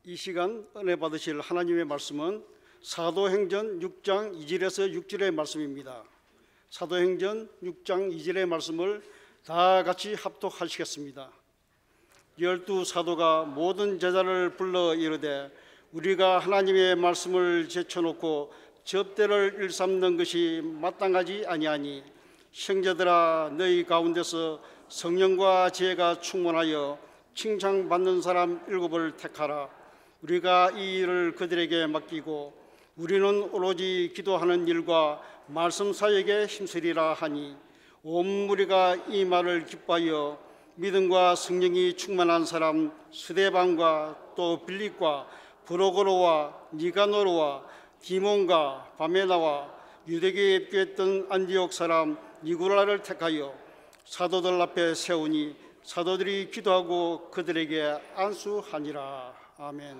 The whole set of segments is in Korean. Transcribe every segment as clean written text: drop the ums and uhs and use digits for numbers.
이 시간 은혜 받으실 하나님의 말씀은 사도행전 6장 2절에서 6절의 말씀입니다. 사도행전 6장 2절의 말씀을 다 같이 합독하시겠습니다. 12 사도가 모든 제자를 불러 이르되 우리가 하나님의 말씀을 제쳐놓고 접대를 일삼는 것이 마땅하지 아니하니 형제들아 너희 가운데서 성령과 지혜가 충만하여 칭찬받는 사람 7을 택하라. 우리가 이 일을 그들에게 맡기고 우리는 오로지 기도하는 일과 말씀 사역에 힘쓰리라 하니 온 무리가 이 말을 기뻐하여 믿음과 성령이 충만한 사람 스데반과 또 빌립과 브로고로와 니가노르와 디몬과 바메나와 유대교에 입교했던 안디옥 사람 니구라를 택하여 사도들 앞에 세우니 사도들이 기도하고 그들에게 안수하니라. 아멘.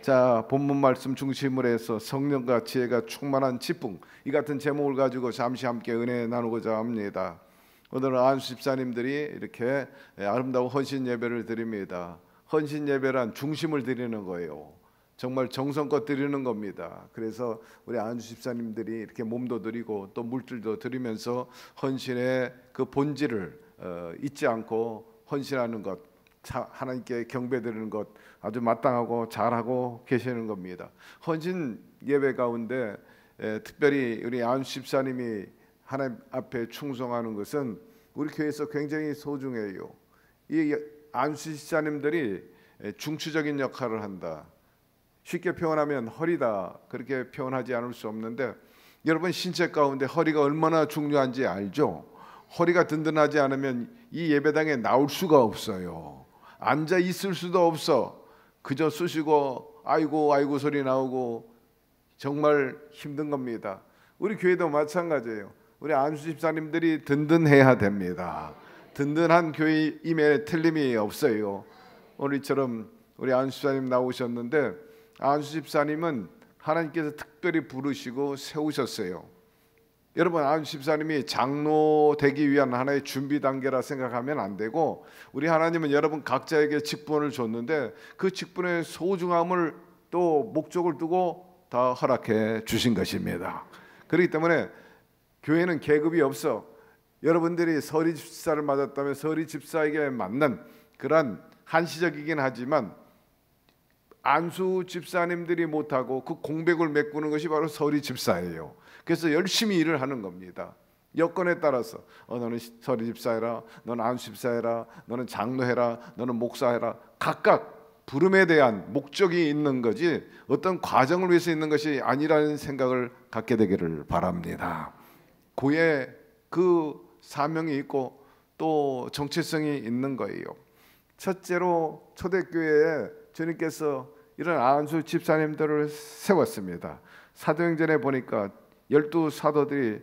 자, 본문 말씀 중심으로 해서 성령과 지혜가 충만한 지붕, 이 같은 제목을 가지고 잠시 함께 은혜 나누고자 합니다. 오늘은 안수 집사님들이 이렇게 아름다운 헌신 예배를 드립니다. 헌신 예배란 중심을 드리는 거예요. 정말 정성껏 드리는 겁니다. 그래서 우리 안수 집사님들이 이렇게 몸도 드리고 또 물질도 드리면서 헌신의 그 본질을 잊지 않고 헌신하는 것, 하나님께 경배드리는 것 아주 마땅하고 잘하고 계시는 겁니다. 헌신 예배 가운데 특별히 우리 안수 집사님이 하나님 앞에 충성하는 것은 우리 교회에서 굉장히 소중해요. 이 안수 집사님들이 중추적인 역할을 한다. 쉽게 표현하면 허리다, 그렇게 표현하지 않을 수 없는데, 여러분 신체 가운데 허리가 얼마나 중요한지 알죠? 허리가 든든하지 않으면 이 예배당에 나올 수가 없어요. 앉아 있을 수도 없어. 그저 쑤시고 아이고 아이고 소리 나오고 정말 힘든 겁니다. 우리 교회도 마찬가지예요. 우리 안수 집사님들이 든든해야 됩니다. 든든한 교회임에 틀림이 없어요. 오늘처럼 우리 안수 집사님 나오셨는데, 안수 집사님은 하나님께서 특별히 부르시고 세우셨어요. 여러분, 안수 집사님이 장로 되기 위한 하나의 준비 단계라 생각하면 안 되고, 우리 하나님은 여러분 각자에게 직분을 줬는데 그 직분의 소중함을 또 목적을 두고 다 허락해 주신 것입니다. 그렇기 때문에 교회는 계급이 없어. 여러분들이 서리 집사를 맞았다면 서리 집사에게 맞는 그런 한시적이긴 하지만 안수 집사님들이 못하고 그 공백을 메꾸는 것이 바로 서리 집사예요. 그래서 열심히 일을 하는 겁니다. 여건에 따라서 너는 서리 집사해라, 너는 안수 집사해라, 너는 장로해라, 너는 목사해라. 각각 부름에 대한 목적이 있는 거지 어떤 과정을 위해서 있는 것이 아니라는 생각을 갖게 되기를 바랍니다. 교회에 그 사명이 있고 또 정체성이 있는 거예요. 첫째로 초대교회에 주님께서 이런 안수 집사님들을 세웠습니다. 사도행전에 보니까 12 사도들이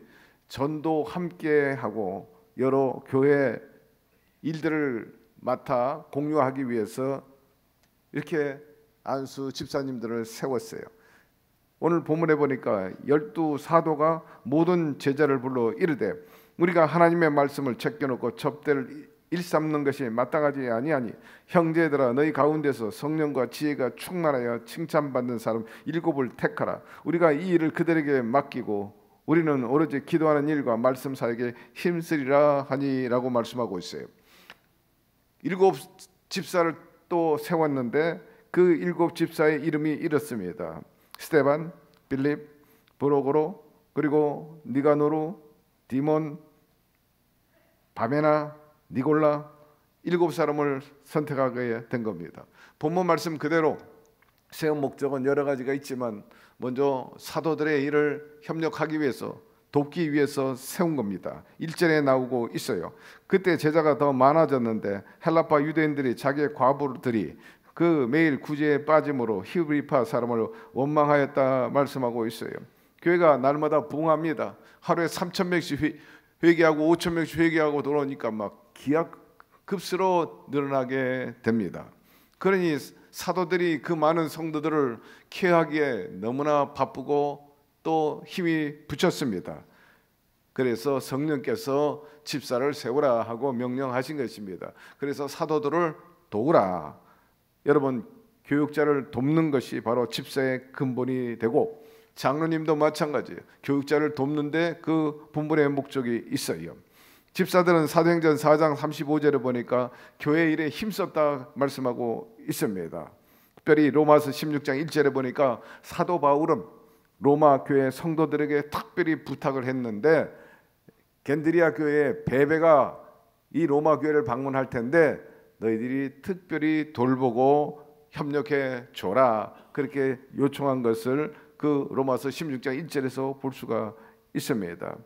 전도 함께 하고 여러 교회 일들을 맡아 공유하기 위해서 이렇게 안수 집사님들을 세웠어요. 오늘 본문에 보니까 12 사도가 모든 제자를 불러 이르되 우리가 하나님의 말씀을 제껴놓고 접대를 일삼는 것이 마땅하지 아니하니 형제들아 너희 가운데서 성령과 지혜가 충만하여 칭찬받는 사람 7을 택하라. 우리가 이 일을 그들에게 맡기고 우리는 오로지 기도하는 일과 말씀 사역에 힘쓰리라 하니라고 말씀하고 있어요. 7 집사를 또 세웠는데 그 7 집사의 이름이 이렇습니다. 스데반, 빌립, 브로고로, 그리고 니가노르, 디몬, 바메나, 니골라 7 사람을 선택하게 된 겁니다. 본문 말씀 그대로 세운 목적은 여러 가지가 있지만 먼저 사도들의 일을 협력하기 위해서 돕기 위해서 세운 겁니다. 1절에 나오고 있어요. 그때 제자가 더 많아졌는데 헬라파 유대인들이 자기의 과부들이 그 매일 구제에 빠짐으로 히브리파 사람을 원망하였다 말씀하고 있어요. 교회가 날마다 부흥합니다. 하루에 3,000명씩 회개하고 5,000명씩 회개하고 들어오니까 막 기하급수로 늘어나게 됩니다. 그러니 사도들이 그 많은 성도들을 케어하기에 너무나 바쁘고 또 힘이 붙였습니다. 그래서 성령께서 집사를 세우라 하고 명령하신 것입니다. 그래서 사도들을 도우라. 여러분, 교육자를 돕는 것이 바로 집사의 근본이 되고, 장로님도 마찬가지예요. 교육자를 돕는데 그 본분의 목적이 있어요. 집사들은 사도행전 4장 35절에 보니까 교회 일에 힘썼다 말씀하고 있습니다. 특별히 로마서 16장 1절에 보니까 사도 바울은 로마 교회 성도들에게 특별히 부탁을 했는데, 겐드리아 교회의 베베가 이 로마 교회를 방문할 텐데 너희들이 특별히 돌보고 협력해 줘라, 그렇게 요청한 것을 그 로마서 16장 1절에서 볼 수가 있습니다.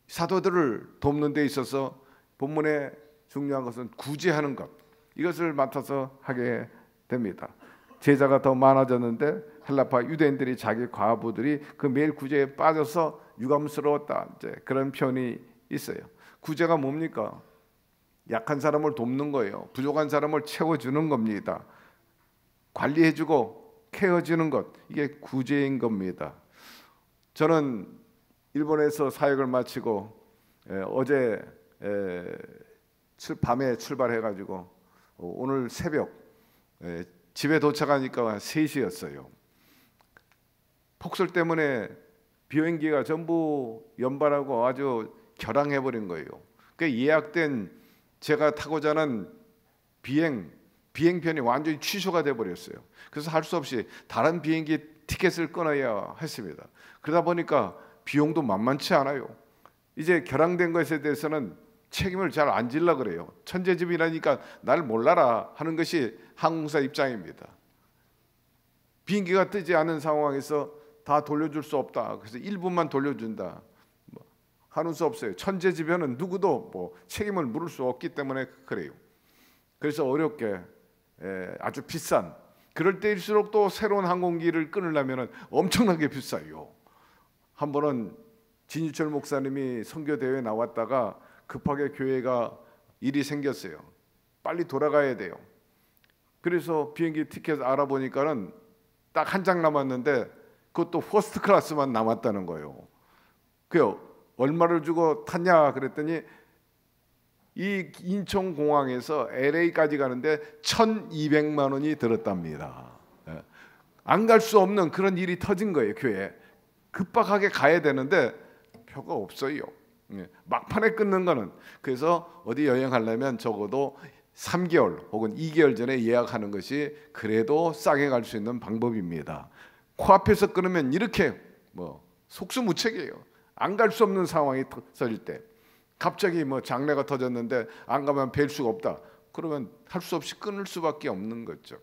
사도들을 돕는 데 있어서 본문에 중요한 것은 구제하는 것, 이것을 맡아서 하게 됩니다. 제자가 더 많아졌는데 헬라파 유대인들이 자기 과부들이 그 매일 구제에 빠져서 유감스러웠다, 이제 그런 표현이 있어요. 구제가 뭡니까? 약한 사람을 돕는 거예요. 부족한 사람을 채워주는 겁니다. 관리해주고 케어주는 것, 이게 구제인 겁니다. 저는 일본에서 사역을 마치고 어제 밤에 출발해가지고 오늘 새벽 집에 도착하니까 3시였어요. 폭설 때문에 비행기가 전부 연발하고 아주 결항해버린 거예요. 그 예약된 제가 타고자 하는 비행편이 완전히 취소가 돼버렸어요. 그래서 할 수 없이 다른 비행기 티켓을 끊어야 했습니다. 그러다 보니까 비용도 만만치 않아요. 이제 결항된 것에 대해서는 책임을 잘 안 질라 그래요. 천재집이라니까 날 몰라라 하는 것이 항공사 입장입니다. 비행기가 뜨지 않은 상황에서 다 돌려줄 수 없다, 그래서 일부만 돌려준다, 하는 수 없어요. 천재지변은 누구도 책임을 물을 수 없기 때문에 그래요. 그래서 어렵게 아주 비싼, 그럴 때일수록 또 새로운 항공기를 끊으려면 엄청나게 비싸요. 한 번은 진유철 목사님이 선교 대회에 나왔다가 급하게 교회가 일이 생겼어요. 빨리 돌아가야 돼요. 그래서 비행기 티켓 알아보니까는 딱 한 장 남았는데 그것도 퍼스트 클래스만 남았다는 거예요. 그 얼마를 주고 탔냐 그랬더니 이 인천공항에서 LA까지 가는데 1,200만 원이 들었답니다. 안 갈 수 없는 그런 일이 터진 거예요. 교회에 급박하게 가야 되는데 표가 없어요. 막판에 끊는 거는, 그래서 어디 여행하려면 적어도 3개월 혹은 2개월 전에 예약하는 것이 그래도 싸게 갈 수 있는 방법입니다. 코앞에서 끊으면 이렇게 속수무책이에요. 안 갈 수 없는 상황이 터질 때, 갑자기 장례가 터졌는데 안 가면 뵐 수가 없다, 그러면 할 수 없이 끊을 수밖에 없는 거죠.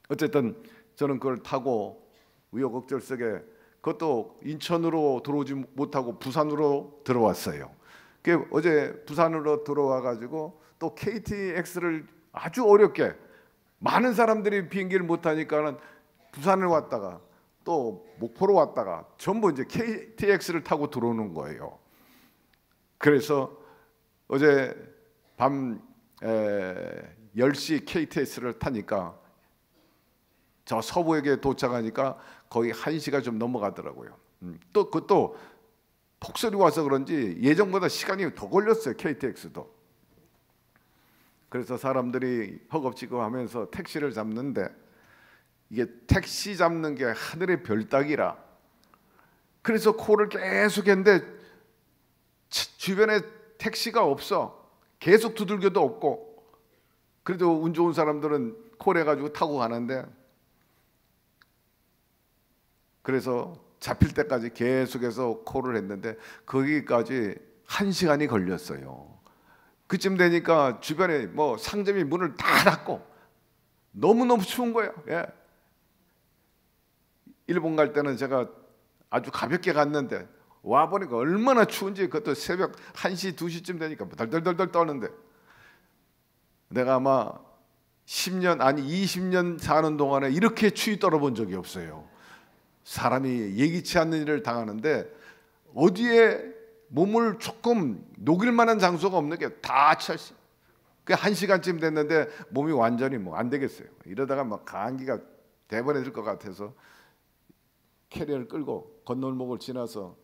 어쨌든 저는 그걸 타고 우여곡절 속에, 그것도 인천으로 들어오지 못하고 부산으로 들어왔어요. 어제 부산으로 들어와 가지고 또 KTX를 아주 어렵게, 많은 사람들이 비행기를 못 타니까는 부산을 왔다가 또 목포로 왔다가 전부 이제 KTX를 타고 들어오는 거예요. 그래서 어제 밤 10시 KTX를 타니까 저 서부역에 도착하니까 거의 1시가 좀 넘어가더라고요. 또 그것도 폭설이 와서 그런지 예정보다 시간이 더 걸렸어요. KTX도. 그래서 사람들이 허겁지겁 하면서 택시를 잡는데, 이게 택시 잡는 게 하늘의 별 따기라, 그래서 콜을 계속 했는데 주변에 택시가 없어. 계속 두들겨도 없고. 그래도 운 좋은 사람들은 콜해가지고 타고 가는데, 그래서 잡힐 때까지 계속해서 콜을 했는데 거기까지 1시간이 걸렸어요. 그쯤 되니까 주변에 상점이 문을 다 닫고 너무너무 추운 거예요. 일본 갈 때는 제가 아주 가볍게 갔는데 와 보니까 얼마나 추운지, 그것도 새벽 1시, 2시쯤 되니까 덜덜덜덜 떠는데, 내가 아마 10년 아니 20년 사는 동안에 이렇게 추위 떨어본 적이 없어요. 사람이 예기치 않는 일을 당하는데 어디에 몸을 조금 녹일 만한 장소가 없는 게 다 찰시. 그 1시간쯤 됐는데 몸이 완전히 안 되겠어요. 이러다가 감기가 대번해질 것 같아서 캐리어를 끌고 건널목을 지나서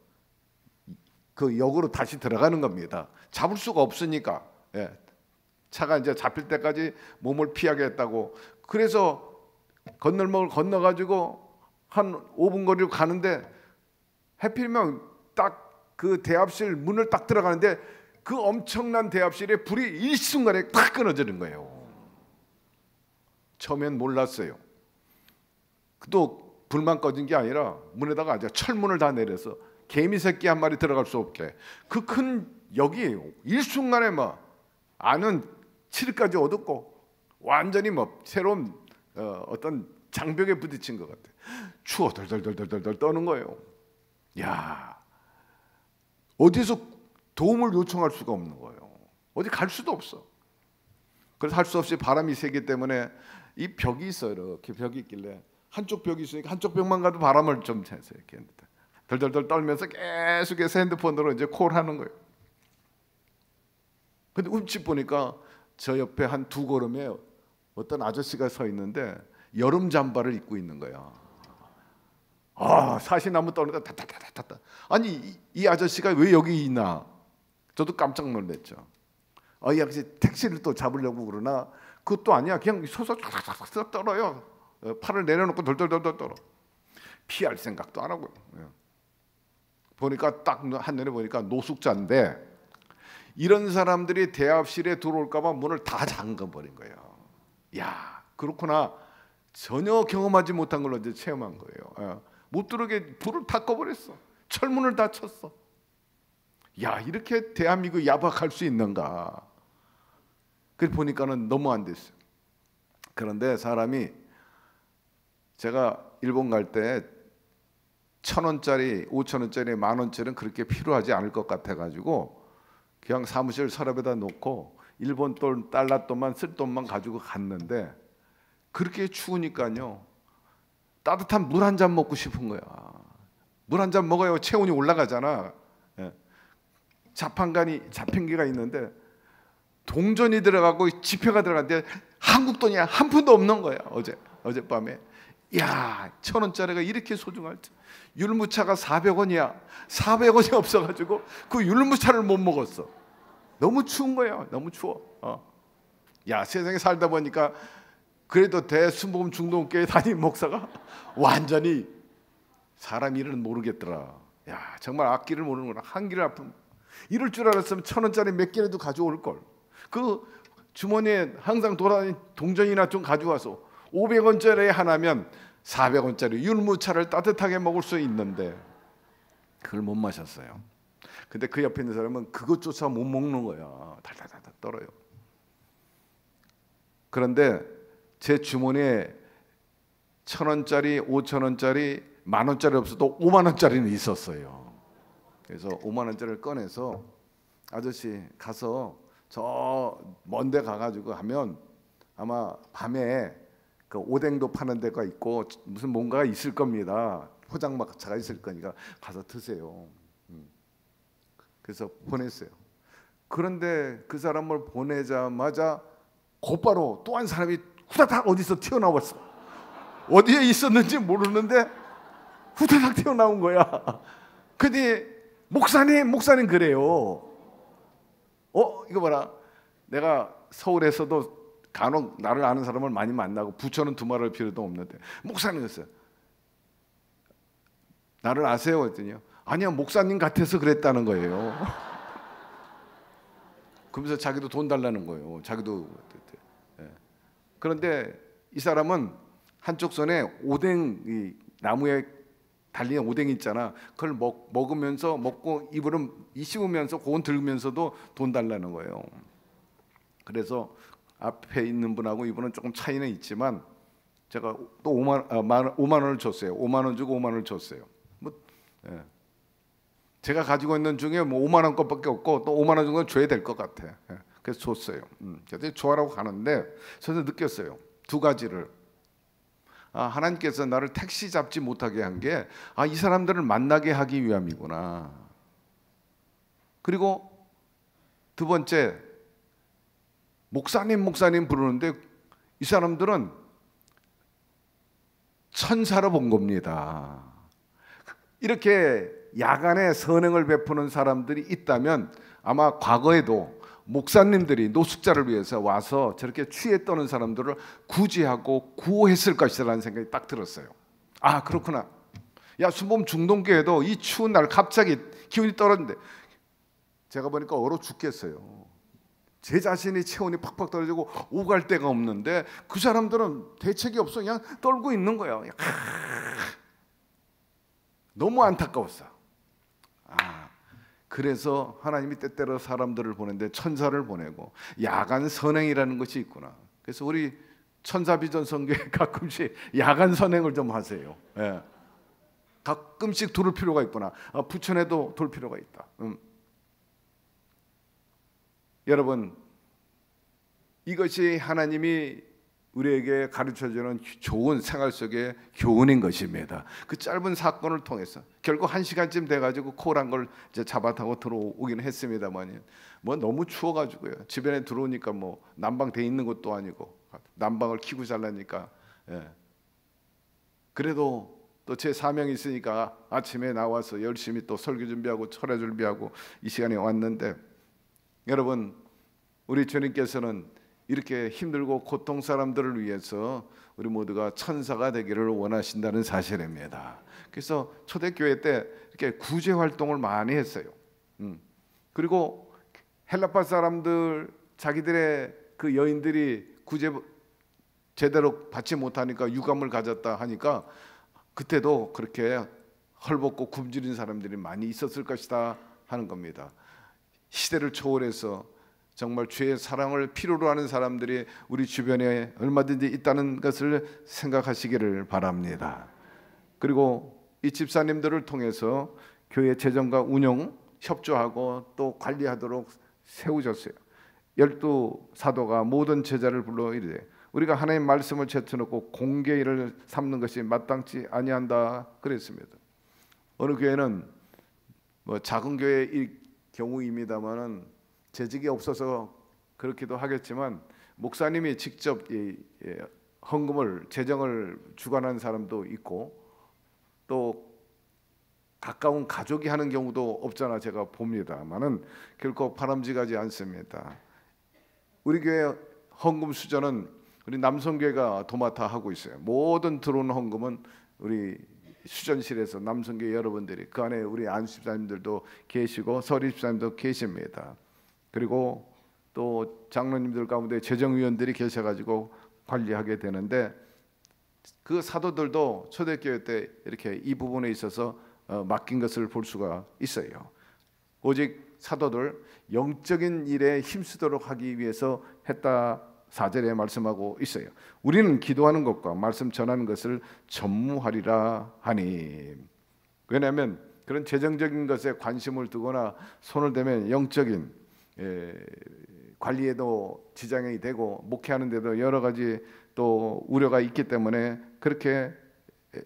그 역으로 다시 들어가는 겁니다. 잡을 수가 없으니까. 차가 이제 잡힐 때까지 몸을 피하겠다고. 그래서 건널목을 건너가지고 한 5분 거리로 가는데 하필이면 딱 그 대합실 문을 딱 들어가는데 그 엄청난 대합실에 불이 일순간에 탁 끊어지는 거예요. 처음엔 몰랐어요. 또 불만 꺼진 게 아니라 문에다가 이제 철문을 다 내려서 개미 새끼 한 마리 들어갈 수 없게 그 큰 역이 일순간에 막 안은 칠까지 어둡고 완전히 뭐 새로운 어떤 장벽에 부딪힌 것 같아. 추워 덜덜덜덜덜 떠는 거예요. 야, 어디서 도움을 요청할 수가 없는 거예요. 어디 갈 수도 없어. 그래서 할 수 없이 바람이 세기 때문에 이 벽이 있어요. 이렇게 벽이 있길래 한쪽 벽이 있으니까 한쪽 벽만 가도 바람을 좀 쐬서 이렇게 덜덜덜 떨면서 계속해서 핸드폰으로 이제 콜하는 거예요. 근데 움찔 보니까 저 옆에 한 2걸음에 어떤 아저씨가 서 있는데 여름 잠바를 입고 있는 거야. 아, 사시나무 떠는데 타타타타타. 아니 이 아저씨가 왜 여기 있나? 저도 깜짝 놀랐죠. 이 아저씨 택시를 또 잡으려고 그러나 그것도 아니야. 그냥 서서 쫙쫙쫙 떨어요. 팔을 내려놓고 덜덜덜덜 떨어. 피할 생각도 안 하고요. 보니까 딱 한눈에 보니까 노숙자인데 이런 사람들이 대합실에 들어올까봐 문을 다 잠궈버린 거예요. 야, 그렇구나. 전혀 경험하지 못한 걸 이제 체험한 거예요. 못 들어오게 불을 다 꺼버렸어. 철문을 다 쳤어. 야, 이렇게 대한민국 야박할 수 있는가? 그래서 보니까는 너무 안 됐어요. 그런데 사람이 제가 일본 갈 때 1,000원짜리, 5,000원짜리, 10,000원짜리는 그렇게 필요하지 않을 것 같아가지고 그냥 사무실 서랍에다 놓고 일본 달러 돈만 쓸 돈만 가지고 갔는데 그렇게 추우니까요. 따뜻한 물 한 잔 먹고 싶은 거야. 물 한 잔 먹어야 체온이 올라가잖아. 자판기가 있는데 동전이 들어가고 지폐가 들어갔는데 한국 돈이 한 푼도 없는 거야. 어젯밤에. 야, 1,000원짜리가 이렇게 소중할 줄. 율무차가 400원이야. 400원이 없어가지고 그 율무차를 못 먹었어. 너무 추운 거야. 너무 추워. 야, 세상에 살다 보니까 그래도 대순복음 중동교회 담임 목사가 완전히 사람 일은 모르겠더라. 야, 정말 앞길을 모르는구나. 한 길을 아픈. 이럴 줄 알았으면 1,000원짜리 몇 개라도 가져올 걸. 그 주머니에 항상 돌아다니는 동전이나 좀 가져와서 500원짜리 하나면 400원짜리 율무차를 따뜻하게 먹을 수 있는데 그걸 못 마셨어요. 근데 그 옆에 있는 사람은 그것조차 못 먹는 거야. 달달달달 떨어요. 그런데 제 주머니에 1,000원짜리, 5,000원짜리, 10,000원짜리 없어도 50,000원짜리는 있었어요. 그래서 50,000원짜리를 꺼내서 아저씨 가서 저 먼데 가가지고 하면 아마 밤에 그 오뎅도 파는 데가 있고 무슨 뭔가가 있을 겁니다. 포장마차가 있을 거니까 가서 드세요. 그래서 보냈어요. 그런데 그 사람을 보내자마자 곧바로 또 한 사람이 후다닥 어디서 튀어나왔어. 어디에 있었는지 모르는데 후다닥 튀어나온 거야. 근데 목사님 그래요. 이거 봐라. 내가 서울에서도 간혹 나를 아는 사람을 많이 만나고 부처는 두말할 필요도 없는데 목사님이었어요. 나를 아세요? 그랬더니 아니요, 목사님 같아서 그랬다는 거예요. 그러면서 자기도 돈 달라는 거예요. 자기도. 그런데 이 사람은 한쪽 손에 오뎅, 이 나무에 달린 오뎅 있잖아. 그걸 먹으면서 먹고 입으로 씹으면서 그건 들으면서도 돈 달라는 거예요. 그래서 앞에 있는 분하고 이분은 조금 차이는 있지만 제가 또 5만 원을 줬어요. 5만 원 주고 5만 원을 줬어요. 제가 가지고 있는 중에 뭐 5만 원 것밖에 없고 또 5만 원 정도 줘야 될 것 같아. 그래서 줬어요. 그래서 좋아라고 가는데 저도 느꼈어요. 두 가지를. 하나님께서 나를 택시 잡지 못하게 한 게 이 사람들을 만나게 하기 위함이구나. 그리고 두 번째, 목사님 부르는데 이 사람들은 천사로 본 겁니다. 이렇게 야간에 선행을 베푸는 사람들이 있다면 아마 과거에도 목사님들이 노숙자를 위해서 와서 저렇게 취해 떠는 사람들을 구제하고 구호했을 것이라는 생각이 딱 들었어요. 아, 그렇구나. 야, 순복음 중동교회도 이 추운 날 갑자기 기운이 떨어졌는데 제가 보니까 얼어 죽겠어요. 제 자신이 체온이 팍팍 떨어지고 오갈 데가 없는데 그 사람들은 대책이 없어 그냥 떨고 있는 거예요. 너무 안타까웠어. 그래서 하나님이 때때로 사람들을 보내는데 천사를 보내고 야간 선행이라는 것이 있구나. 그래서 우리 천사비전 선교회 가끔씩 야간 선행을 좀 하세요. 예. 가끔씩 돌을 필요가 있구나. 부천에도 돌 필요가 있다. 여러분, 이것이 하나님이 우리에게 가르쳐주는 좋은 생활 속의 교훈인 것입니다. 그 짧은 사건을 통해서 결국 1시간쯤 돼가지고 콜한 걸 이제 잡아타고 들어오기는 했습니다만, 뭐 너무 추워가지고요. 주변에 들어오니까 뭐 난방 돼 있는 것도 아니고 난방을 켜고 잘라니까. 예. 그래도 또 제 사명이 있으니까 아침에 나와서 열심히 또 설교 준비하고 철회 준비하고 이 시간에 왔는데, 여러분, 우리 주님께서는 이렇게 힘들고 고통 사람들을 위해서 우리 모두가 천사가 되기를 원하신다는 사실입니다. 그래서 초대교회 때 이렇게 구제 활동을 많이 했어요. 그리고 헬라파 사람들 자기들의 그 여인들이 구제 제대로 받지 못하니까 유감을 가졌다 하니까 그때도 그렇게 헐벗고 굶주린 사람들이 많이 있었을 것이다 하는 겁니다. 시대를 초월해서 정말 주의 사랑을 필요로 하는 사람들이 우리 주변에 얼마든지 있다는 것을 생각하시기를 바랍니다. 그리고 이 집사님들을 통해서 교회 재정과 운영 협조하고 또 관리하도록 세우셨어요. 12사도가 모든 제자를 불러 이르되 우리가 하나님의 말씀을 제쳐놓고 공개일을 삼는 것이 마땅치 아니한다 그랬습니다. 어느 교회는 뭐 작은 교회일 경우입니다만은 재직이 없어서 그렇기도 하겠지만 목사님이 직접 헌금을 재정을 주관하는 사람도 있고 또 가까운 가족이 하는 경우도 없잖아 제가 봅니다만은 결코 바람직하지 않습니다. 우리 교회 헌금 수저는 우리 남성교회가 도맡아 하고 있어요. 모든 들어오는 헌금은 우리 수전실에서 남성교회 여러분들이, 그 안에 우리 안수집사님들도 계시고 서리집사님도 계십니다. 그리고 또 장로님들 가운데 재정위원들이 계셔가지고 관리하게 되는데, 그 사도들도 초대교회 때 이렇게 이 부분에 있어서 맡긴 것을 볼 수가 있어요. 오직 사도들 영적인 일에 힘쓰도록 하기 위해서 했다 4절에 말씀하고 있어요. 우리는 기도하는 것과 말씀 전하는 것을 전무하리라 하니. 왜냐하면 그런 재정적인 것에 관심을 두거나 손을 대면 영적인 관리에도 지장이 되고 목회하는 데도 여러 가지 또 우려가 있기 때문에 그렇게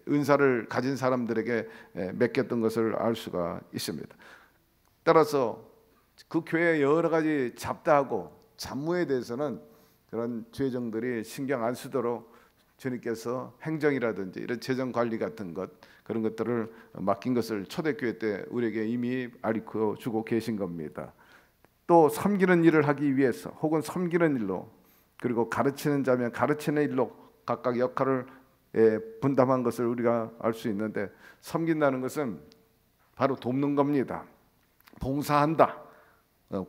은사를 가진 사람들에게 맡겼던 것을 알 수가 있습니다. 따라서 그 교회의 여러 가지 잡다하고 잡무에 대해서는 그런 죄정들이 신경 안 쓰도록 주님께서 행정이라든지 이런 재정 관리 같은 것, 그런 것들을 맡긴 것을 초대교회 때 우리에게 이미 가르쳐 주고 계신 겁니다. 또 섬기는 일을 하기 위해서 혹은 섬기는 일로, 그리고 가르치는 자면 가르치는 일로 각각 역할을 분담한 것을 우리가 알 수 있는데, 섬긴다는 것은 바로 돕는 겁니다. 봉사한다,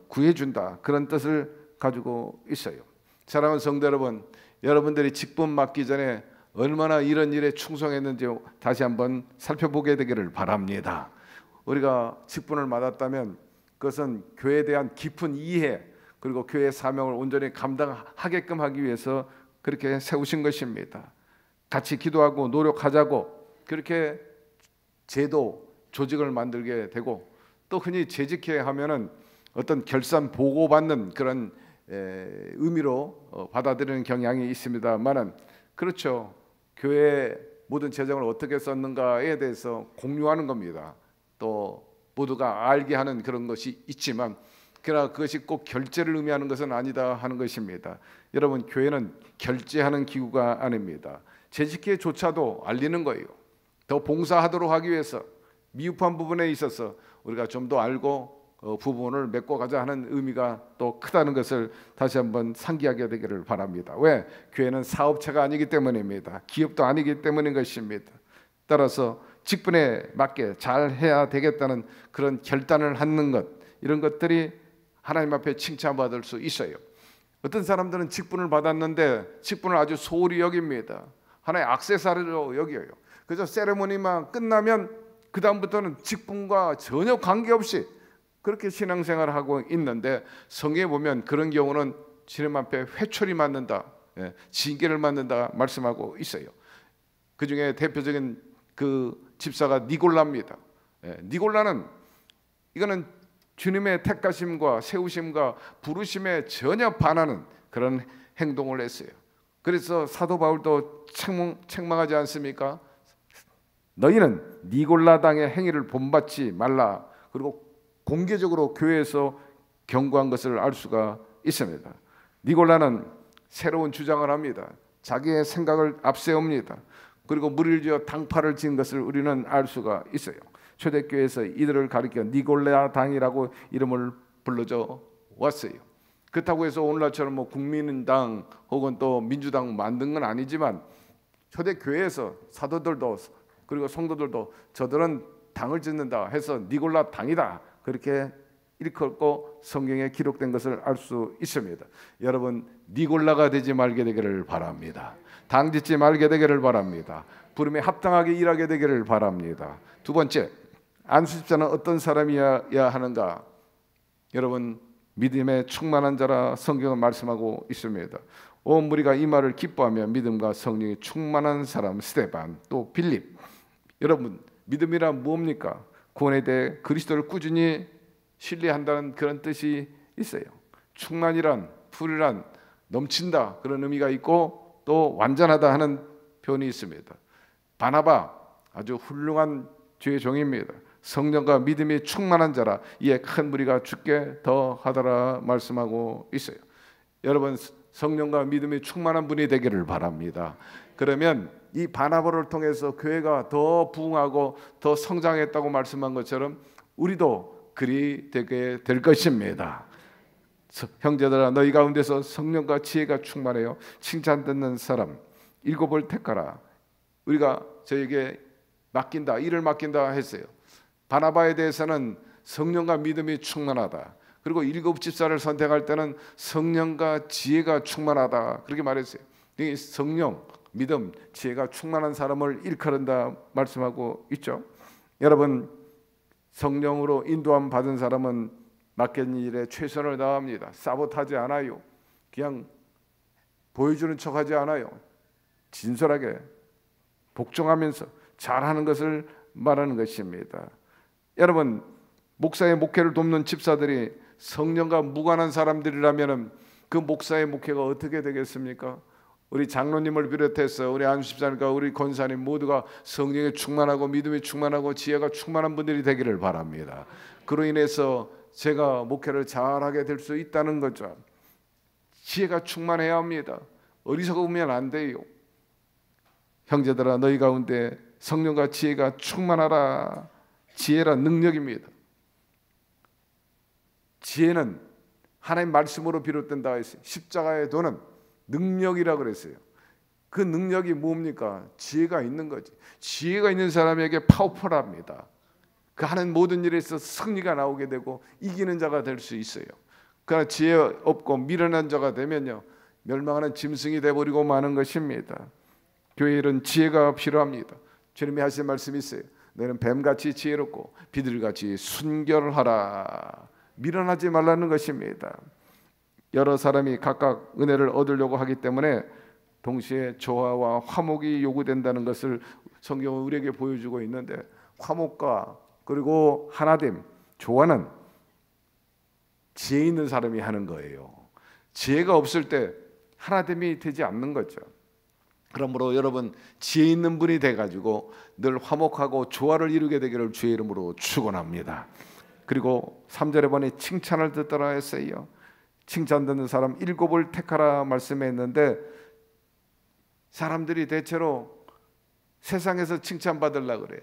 구해준다, 그런 뜻을 가지고 있어요. 사랑하는 성도 여러분, 여러분들이 직분 맡기 전에 얼마나 이런 일에 충성했는지 다시 한번 살펴보게 되기를 바랍니다. 우리가 직분을 맡았다면 그것은 교회에 대한 깊은 이해, 그리고 교회의 사명을 온전히 감당하게끔 하기 위해서 그렇게 세우신 것입니다. 같이 기도하고 노력하자고 그렇게 제도, 조직을 만들게 되고, 또 흔히 재직회 하면은 어떤 결산 보고받는 그런 의미로 받아들이는 경향이 있습니다만은, 그렇죠, 교회의 모든 재정을 어떻게 썼는가에 대해서 공유하는 겁니다. 또 모두가 알게 하는 그런 것이 있지만, 그러나 그것이 꼭 결제를 의미하는 것은 아니다 하는 것입니다. 여러분, 교회는 결제하는 기구가 아닙니다. 재직회조차도 알리는 거예요. 더 봉사하도록 하기 위해서 미흡한 부분에 있어서 우리가 좀 더 알고 부분을 맺고 가자 하는 의미가 또 크다는 것을 다시 한번 상기하게 되기를 바랍니다. 왜? 교회는 사업체가 아니기 때문입니다. 기업도 아니기 때문인 것입니다. 따라서 직분에 맞게 잘 해야 되겠다는 그런 결단을 하는 것, 이런 것들이 하나님 앞에 칭찬받을 수 있어요. 어떤 사람들은 직분을 받았는데 직분을 아주 소홀히 여깁니다. 하나의 액세서리로 여겨요. 그래서 세레모니만 끝나면 그 다음부터는 직분과 전혀 관계없이 그렇게 신앙생활을 하고 있는데, 성경에 보면 그런 경우는 주님 앞에 회초리 맞는다, 징계를 맞는다 말씀하고 있어요. 그 중에 대표적인 그 집사가 니골라입니다. 니골라는 이거는 주님의 택하심과 세우심과 부르심에 전혀 반하는 그런 행동을 했어요. 그래서 사도 바울도 책망하지 않습니까? 너희는 니골라당의 행위를 본받지 말라. 그리고 공개적으로 교회에서 경고한 것을 알 수가 있습니다. 니골라는 새로운 주장을 합니다. 자기의 생각을 앞세웁니다. 그리고 무리를 지어 당파를 지은 것을 우리는 알 수가 있어요. 초대교회에서 이들을 가리켜 니골라 당이라고 이름을 불러줘 왔어요. 그렇다고 해서 오늘날처럼 뭐 국민당 혹은 또 민주당 만든 건 아니지만, 초대교회에서 사도들도 그리고 성도들도 저들은 당을 짓는다 해서 니골라 당이다 그렇게 일컬고 성경에 기록된 것을 알 수 있습니다. 여러분, 니골라가 되지 말게 되기를 바랍니다. 당 짓지 말게 되기를 바랍니다. 부름에 합당하게 일하게 되기를 바랍니다. 두 번째, 안수집사는 어떤 사람이어야 하는가? 여러분, 믿음에 충만한 자라 성경은 말씀하고 있습니다. 온 무리가 이 말을 기뻐하며 믿음과 성령이 충만한 사람 스데반, 또 빌립. 여러분, 믿음이란 뭡니까? 구원에 대해 그리스도를 꾸준히 신뢰한다는 그런 뜻이 있어요. 충만이란, 풀이란 넘친다 그런 의미가 있고 또 완전하다 하는 표현이 있습니다. 바나바 아주 훌륭한 주의 종입니다. 성령과 믿음이 충만한 자라 이에 큰 무리가 죽게 더하더라 말씀하고 있어요. 여러분, 성령과 믿음이 충만한 분이 되기를 바랍니다. 그러면 이 바나바를 통해서 교회가 더 부흥하고 더 성장했다고 말씀한 것처럼 우리도 그리 되게 될 것입니다. 형제들아, 너희 가운데서 성령과 지혜가 충만해요. 칭찬 듣는 사람 일곱을 택하라. 우리가 저에게 맡긴다, 일을 맡긴다 했어요. 바나바에 대해서는 성령과 믿음이 충만하다. 그리고 일곱 집사를 선택할 때는 성령과 지혜가 충만하다 그렇게 말했어요. 이 성령, 믿음, 지혜가 충만한 사람을 일컬은다 말씀하고 있죠. 여러분, 성령으로 인도함 받은 사람은 맡긴 일에 최선을 다합니다. 사보타지 않아요. 그냥 보여주는 척하지 않아요. 진솔하게 복종하면서 잘하는 것을 말하는 것입니다. 여러분, 목사의 목회를 돕는 집사들이 성령과 무관한 사람들이라면 그 목사의 목회가 어떻게 되겠습니까? 우리 장로님을 비롯해서 우리 안수집사님과 우리 권사님 모두가 성령에 충만하고 믿음이 충만하고 지혜가 충만한 분들이 되기를 바랍니다. 그로 인해서 제가 목회를 잘하게 될 수 있다는 거죠. 지혜가 충만해야 합니다. 어리석으면 안 돼요. 형제들아, 너희 가운데 성령과 지혜가 충만하라. 지혜란 능력입니다. 지혜는 하나님 말씀으로 비롯된다 했어요. 십자가의 도는 능력이라고 그랬어요. 그 능력이 뭡니까? 지혜가 있는 거지. 지혜가 있는 사람에게 파워풀합니다. 그 하는 모든 일에서 승리가 나오게 되고 이기는 자가 될 수 있어요. 그러나 지혜 없고 미련한 자가 되면요, 멸망하는 짐승이 되어버리고 마는 것입니다. 교회에는 지혜가 필요합니다. 주님이 하신 말씀이 있어요. 너는 뱀같이 지혜롭고 비둘기같이 순결하라. 미련하지 말라는 것입니다. 여러 사람이 각각 은혜를 얻으려고 하기 때문에 동시에 조화와 화목이 요구된다는 것을 성경은 우리에게 보여주고 있는데, 화목과 그리고 하나됨, 조화는 지혜 있는 사람이 하는 거예요. 지혜가 없을 때 하나됨이 되지 않는 거죠. 그러므로 여러분, 지혜 있는 분이 돼가지고 늘 화목하고 조화를 이루게 되기를 주의 이름으로 축원합니다. 그리고 3절에 보니 칭찬을 듣더라 했어요. 칭찬 듣는 사람 일곱을 택하라 말씀했는데, 사람들이 대체로 세상에서 칭찬받으려고 그래요.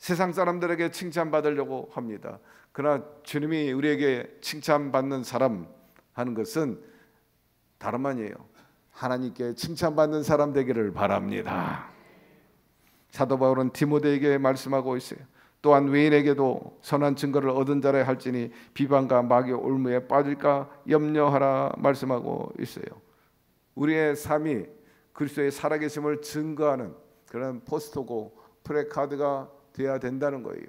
세상 사람들에게 칭찬받으려고 합니다. 그러나 주님이 우리에게 칭찬받는 사람 하는 것은 다름 아니에요. 하나님께 칭찬받는 사람 되기를 바랍니다. 사도 바울은 디모데에게 말씀하고 있어요. 또한 외인에게도 선한 증거를 얻은 자라 할지니 비방과 마귀의 올무에 빠질까 염려하라 말씀하고 있어요. 우리의 삶이 그리스도의 살아계심을 증거하는 그런 포스터고 프레카드가 되어야 된다는 거예요.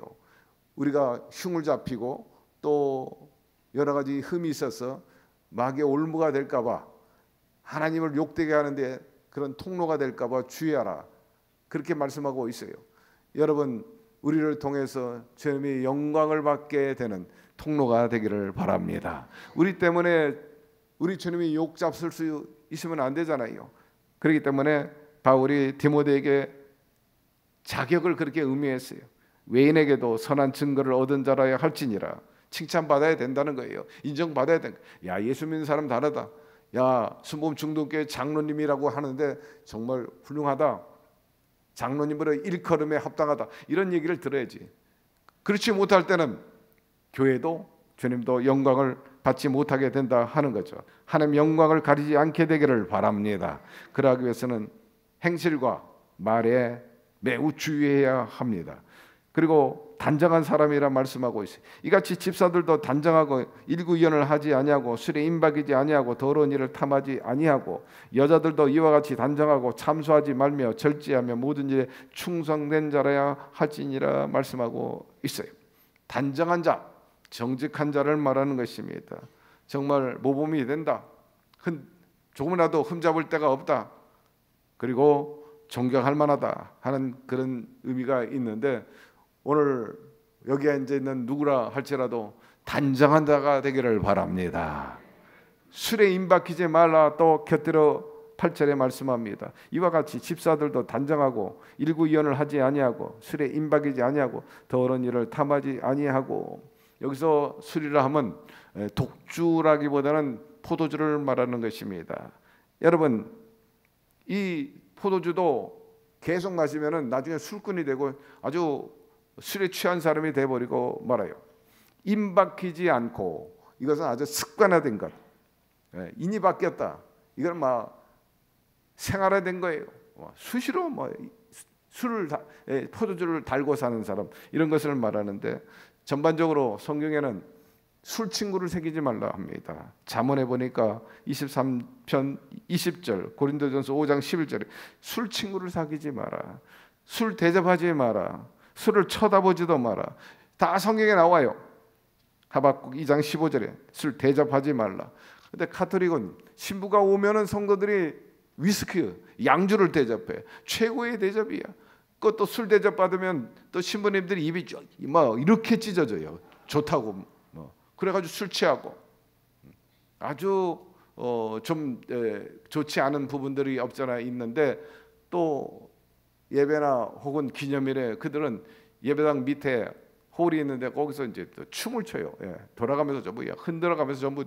우리가 흉을 잡히고 또 여러 가지 흠이 있어서 마귀의 올무가 될까 봐, 하나님을 욕되게 하는데 그런 통로가 될까 봐 주의하라, 그렇게 말씀하고 있어요. 여러분, 우리를 통해서 주님이 영광을 받게 되는 통로가 되기를 바랍니다. 우리 때문에 우리 주님이 욕 잡을 수 있으면 안 되잖아요. 그렇기 때문에 바울이 디모데에게 자격을 그렇게 의미했어요. 외인에게도 선한 증거를 얻은 자라야 할지니라. 칭찬받아야 된다는 거예요. 인정받아야 된다. 야, 예수 믿는 사람 다르다. 야, 순복음 중동교회 장로님이라고 하는데 정말 훌륭하다. 장로님으로 일컬음에 합당하다. 이런 얘기를 들어야지. 그렇지 못할 때는 교회도 주님도 영광을 받지 못하게 된다 하는 거죠. 하나님 영광을 가리지 않게 되기를 바랍니다. 그러기 위해서는 행실과 말에 매우 주의해야 합니다. 그리고 단정한 사람이라 말씀하고 있어요. 이같이 집사들도 단정하고 일구이연을 하지 아니하고 술에 임박이지 아니하고 더러운 일을 탐하지 아니하고 여자들도 이와 같이 단정하고 참소하지 말며 절제하며 모든 일에 충성된 자라야 할지니라 말씀하고 있어요. 단정한 자, 정직한 자를 말하는 것입니다. 정말 모범이 된다. 조금이라도 흠잡을 데가 없다. 그리고 존경할 만하다 하는 그런 의미가 있는데, 오늘 여기에 앉아 있는 누구라 할지라도 단정한 자가 되기를 바랍니다. 술에 임박히지 말라 또 곁들여 8절에 말씀합니다. 이와 같이 집사들도 단정하고 일구이연을 하지 아니하고 술에 임박이지 아니하고 더러운 일을 탐하지 아니하고, 여기서 술이라 하면 독주라기보다는 포도주를 말하는 것입니다. 여러분, 이 포도주도 계속 마시면은 나중에 술꾼이 되고 아주 술에 취한 사람이 돼버리고 말아요. 임박히지 않고, 이것은 아주 습관화된 것. 인이 바뀌었다. 이건 막 생활화된 거예요. 수시로 술을 포도주를 달고 사는 사람, 이런 것을 말하는데, 전반적으로 성경에는 술 친구를 새기지 말라 합니다. 잠언에 보니까 23편 20절, 고린도전서 5장 11절에 술 친구를 사귀지 마라, 술 대접하지 마라, 술을 쳐다보지도 마라. 다 성경에 나와요. 하박국 2장 15절에 술 대접하지 말라. 근데 카톨릭은 신부가 오면은 성도들이 위스키, 양주를 대접해. 최고의 대접이야. 그것도 술 대접 받으면 또 신부님들이 입이 막 이렇게 찢어져요. 좋다고. 그래가지고 술 취하고 아주 좀 좋지 않은 부분들이 없잖아 있는데, 또 예배나 혹은 기념일에 그들은 예배당 밑에 홀이 있는데 거기서 이제 또 춤을 춰요. 돌아가면서 전부 흔들어가면서 전부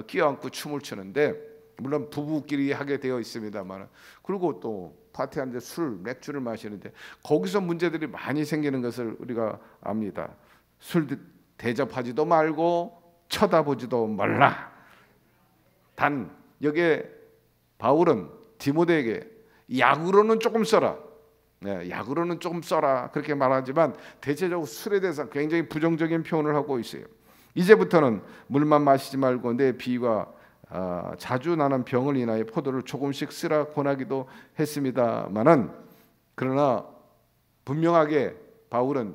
끼어안고 춤을 추는데, 물론 부부끼리 하게 되어 있습니다만, 그리고 또 파티하는데 술, 맥주를 마시는데 거기서 문제들이 많이 생기는 것을 우리가 압니다. 술 대접하지도 말고 쳐다보지도 말라. 단 여기에 바울은 디모데에게 약으로는 조금 써라. 약으로는 조금 써라 그렇게 말하지만, 대체적으로 술에 대해서 굉장히 부정적인 표현을 하고 있어요. 이제부터는 물만 마시지 말고 내 비위가 자주 나는 병을 인하여 포도를 조금씩 쓰라 권하기도 했습니다마는, 그러나 분명하게 바울은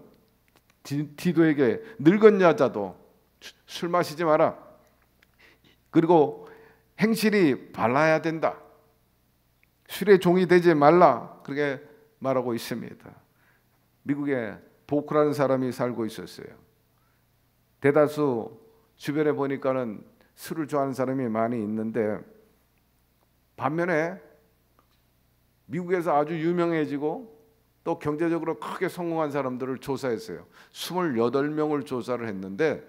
디도에게 늙은 여자도 술 마시지 마라, 그리고 행실이 발라야 된다, 술의 종이 되지 말라, 그렇게 말하고 있습니다. 미국에 보크라는 사람이 살고 있었어요. 대다수 주변에 보니까는 술을 좋아하는 사람이 많이 있는데, 반면에 미국에서 아주 유명해지고 또 경제적으로 크게 성공한 사람들을 조사했어요. 28명을 조사를 했는데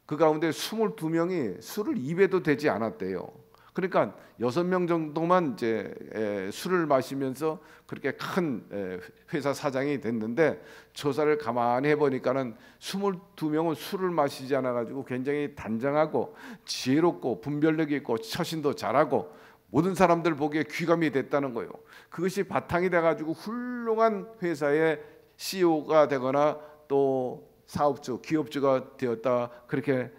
그 가운데 22명이 술을 입에도 대지 않았대요. 그러니까 6명 정도만 이제 술을 마시면서 그렇게 큰 회사 사장이 됐는데, 조사를 가만히 해보니까는 22명은 술을 마시지 않아 가지고 굉장히 단정하고 지혜롭고 분별력이 있고 처신도 잘하고 모든 사람들 보기에 귀감이 됐다는 거예요. 그것이 바탕이 돼 가지고 훌륭한 회사의 CEO가 되거나 또 사업주, 기업주가 되었다, 그렇게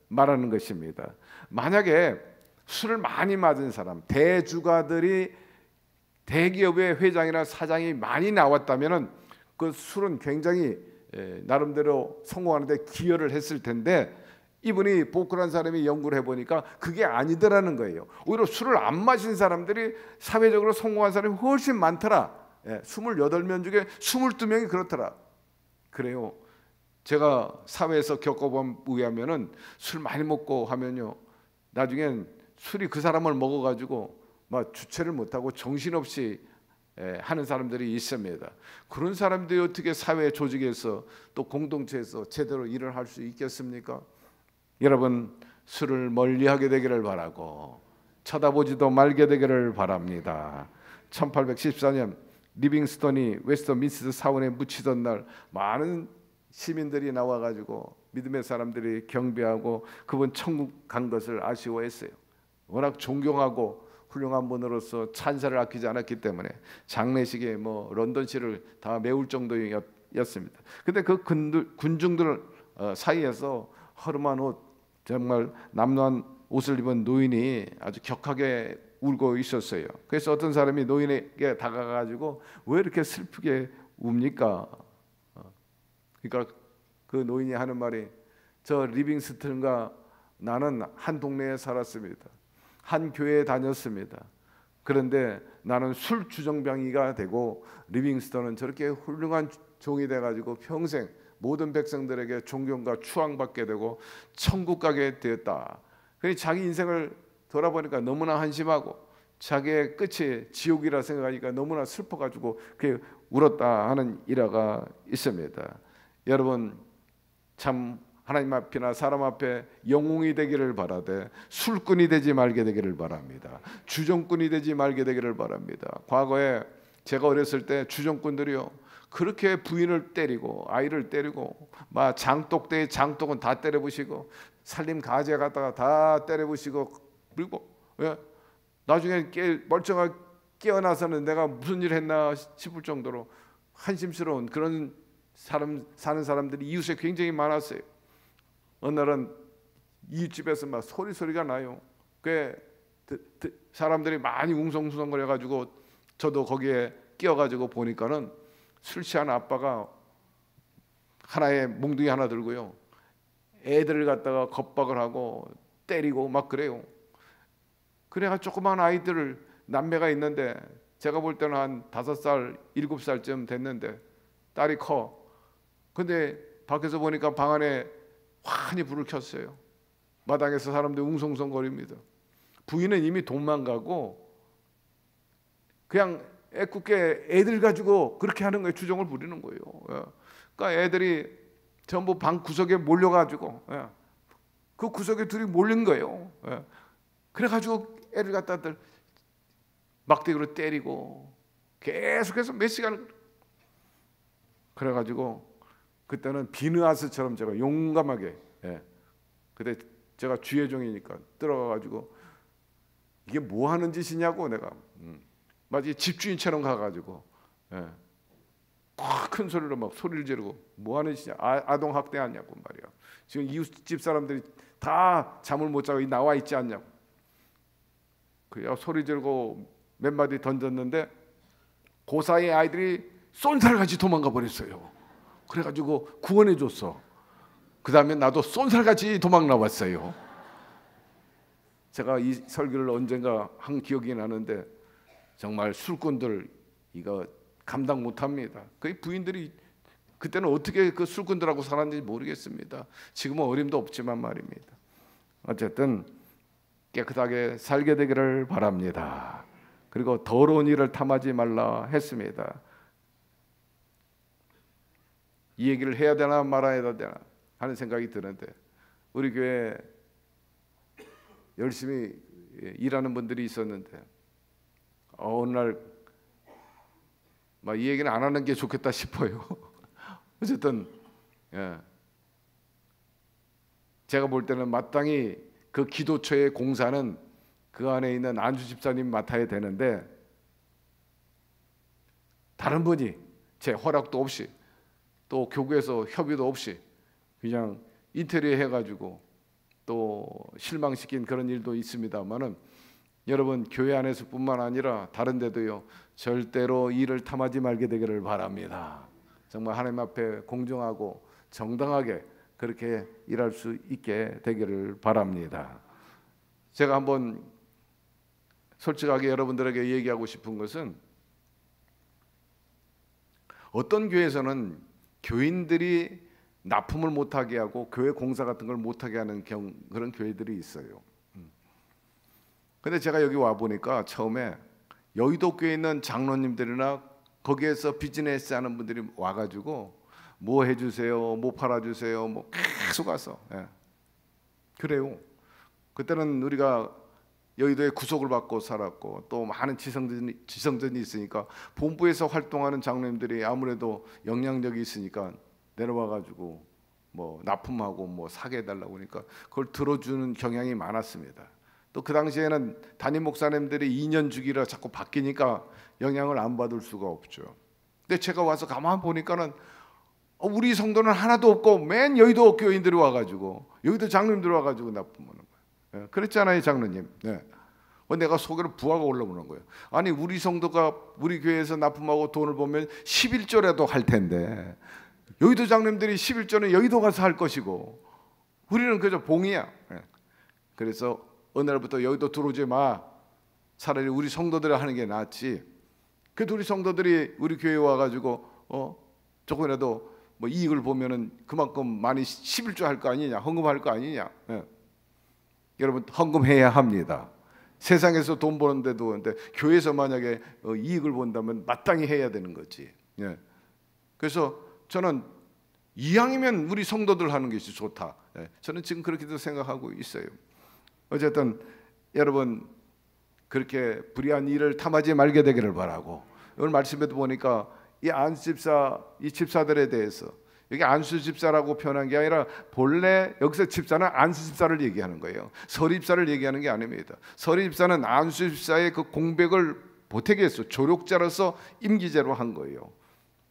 말하는 것입니다. 만약에 술을 많이 맞은 사람, 대주가들이 대기업의 회장이나 사장이 많이 나왔다면은 그 술은 굉장히 나름대로 성공하는데 기여를 했을 텐데, 이분이 보컬한 사람이 연구를 해보니까 그게 아니더라는 거예요. 오히려 술을 안 마신 사람들이 사회적으로 성공한 사람이 훨씬 많더라. 28명 중에 22명이 그렇더라. 그래요. 제가 사회에서 겪어본 의하면은 술 많이 먹고 하면요, 나중엔 술이 그 사람을 먹어가지고 막 주체를 못하고 정신없이 하는 사람들이 있습니다. 그런 사람들이 어떻게 사회 조직에서 또 공동체에서 제대로 일을 할 수 있겠습니까? 여러분, 술을 멀리하게 되기를 바라고 쳐다보지도 말게 되기를 바랍니다. 1814년 리빙스턴이 웨스터민스터 사원에 묻히던 날, 많은 시민들이 나와가지고 믿음의 사람들이 경배하고 그분 천국 간 것을 아쉬워했어요. 워낙 존경하고 훌륭한 분으로서 찬사를 아끼지 않았기 때문에 장례식에 뭐 런던시를 다 메울 정도였습니다. 근데 그 군중들 사이에서 허름한 옷, 정말 남루한 옷을 입은 노인이 아주 격하게 울고 있었어요. 그래서 어떤 사람이 노인에게 다가가가지고 왜 이렇게 슬프게 웁니까? 그러니까 그 노인이 하는 말이, 저 리빙스턴과 나는 한 동네에 살았습니다. 한 교회에 다녔습니다. 그런데 나는 술 주정뱅이가 되고 리빙스턴은 저렇게 훌륭한 종이 돼가지고 평생 모든 백성들에게 존경과 추앙받게 되고 천국 가게 되었다. 그러니 자기 인생을 돌아보니까 너무나 한심하고 자기의 끝이 지옥이라 생각하니까 너무나 슬퍼가지고 그게 울었다 하는 일화가 있습니다. 여러분, 참 하나님 앞이나 사람 앞에 영웅이 되기를 바라되 술꾼이 되지 말게 되기를 바랍니다. 주정꾼이 되지 말게 되기를 바랍니다. 과거에 제가 어렸을 때 주정꾼들이요, 그렇게 부인을 때리고 아이를 때리고 막 장독대에 장독은 다 때려부시고 살림 가재 갖다가 다 때려부시고, 그리고 나중에 멀쩡하게 깨어나서는 내가 무슨 일 했나 싶을 정도로 한심스러운 그런 사는 사람들이 이웃에 굉장히 많았어요. 어느 날은 이웃집에서 막 소리가 나요. 그 사람들이 많이 웅성웅성거려 가지고 저도 거기에 끼어가지고 보니까는 술 취한 아빠가 하나의 몽둥이 하나 들고요, 애들을 갖다가 겁박을 하고 때리고 막 그래요. 그래가 조그만 아이들을, 남매가 있는데 제가 볼 때는 한 5살, 7살쯤 됐는데 딸이 커. 근데 밖에서 보니까 방 안에 환히 불을 켰어요. 마당에서 사람들이 웅성웅성거립니다. 부인은 이미 도망가고 그냥 애꿎게 애들 가지고 그렇게 하는 거예요. 주정을 부리는 거예요. 그러니까 애들이 전부 방 구석에 몰려가지고 그 구석에 둘이 몰린 거예요. 그래가지고 애를 갖다들 막대기로 때리고 계속해서 몇 시간, 그래가지고 그때는 비느하스처럼 제가 용감하게, 그때 제가 주의종이니까 들어가가지고 이게 뭐 하는 짓이냐고, 내가 마치 집주인처럼 가가지고 큰 소리로 막 소리를 지르고 뭐 하는 짓이냐, 아동 학대하냐고 말이야. 지금 이웃집 사람들이 다 잠을 못 자고 나와 있지 않냐고. 그야 소리 지르고 몇 마디 던졌는데 그 사이에 아이들이 쏜살같이 도망가 버렸어요. 그래가지고 구원해 줬어. 그 다음에 나도 쏜살같이 도망 나왔어요. 제가 이 설교를 언젠가 한 기억이 나는데 정말 술꾼들 이거 감당 못합니다. 그 부인들이 그때는 어떻게 그 술꾼들하고 살았는지 모르겠습니다. 지금은 어림도 없지만 말입니다. 어쨌든 깨끗하게 살게 되기를 바랍니다. 그리고 더러운 일을 탐하지 말라 했습니다. 이 얘기를 해야 되나 말아야 되나 하는 생각이 드는데, 우리 교회 열심히 일하는 분들이 있었는데 어느 날 막 이 얘기는 안 하는 게 좋겠다 싶어요. 어쨌든 제가 볼 때는 마땅히 그 기도처의 공사는 그 안에 있는 안수 집사님 맡아야 되는데 다른 분이 제 허락도 없이 또 교구에서 협의도 없이 그냥 인테리어 해가지고 또 실망시킨 그런 일도 있습니다만은 여러분 교회 안에서뿐만 아니라 다른 데도요 절대로 일을 탐하지 말게 되기를 바랍니다. 정말 하나님 앞에 공정하고 정당하게 그렇게 일할 수 있게 되기를 바랍니다. 제가 한번 솔직하게 여러분들에게 얘기하고 싶은 것은 어떤 교회에서는 교인들이 납품을 못하게 하고 교회 공사 같은 걸 못하게 하는 그런 교회들이 있어요. 근데 제가 여기 와 보니까 처음에 여의도 교회에 있는 장로님들이나 거기에서 비즈니스 하는 분들이 와가지고 뭐 해주세요, 뭐 팔아주세요, 뭐 계속 와서 그래요. 그때는 우리가 여의도에 구속을 받고 살았고 또 많은 지성전이 있으니까 본부에서 활동하는 장로님들이 아무래도 영향력이 있으니까 내려와가지고 뭐 납품하고 뭐 사게 해달라고 하니까 그걸 들어주는 경향이 많았습니다. 또 그 당시에는 담임 목사님들이 2년 주기라 자꾸 바뀌니까 영향을 안 받을 수가 없죠. 근데 제가 와서 가만 보니까는 우리 성도는 하나도 없고 맨 여의도 교인들이 와가지고 여의도 장로님들이 와가지고 납품하는 거예요. 그랬잖아요, 장로님. 내가 속으로 부하가 올라오는 거예요. 아니 우리 성도가 우리 교회에서 납품하고 돈을 보면 11조라도 할 텐데 여의도 장로님들이 11조는 여의도 가서 할 것이고 우리는 그저 봉이야. 그래서 어느 날부터 여의도 들어오지 마. 차라리 우리 성도들이 하는 게 낫지. 그래도 우리 성도들이 우리 교회에 와가지고 조금이라도 뭐 이익을 보면은 그만큼 많이 11조 할 거 아니냐, 헌금할 거 아니냐. 여러분 헌금해야 합니다. 세상에서 돈 버는데도 근데 교회에서 만약에 이익을 본다면 마땅히 해야 되는 거지. 그래서 저는 이왕이면 우리 성도들 하는 것이 좋다. 저는 지금 그렇게도 생각하고 있어요. 어쨌든 여러분 그렇게 불의한 일을 탐하지 말게 되기를 바라고 오늘 말씀에도 보니까 이 안수 집사, 이 집사들에 대해서 여기 안수 집사라고 표현한 게 아니라 본래 여기서 집사는 안수 집사를 얘기하는 거예요. 서리 집사를 얘기하는 게 아닙니다. 서리 집사는 안수 집사의 그 공백을 보태기 위해서 조력자로서 임기제로 한 거예요.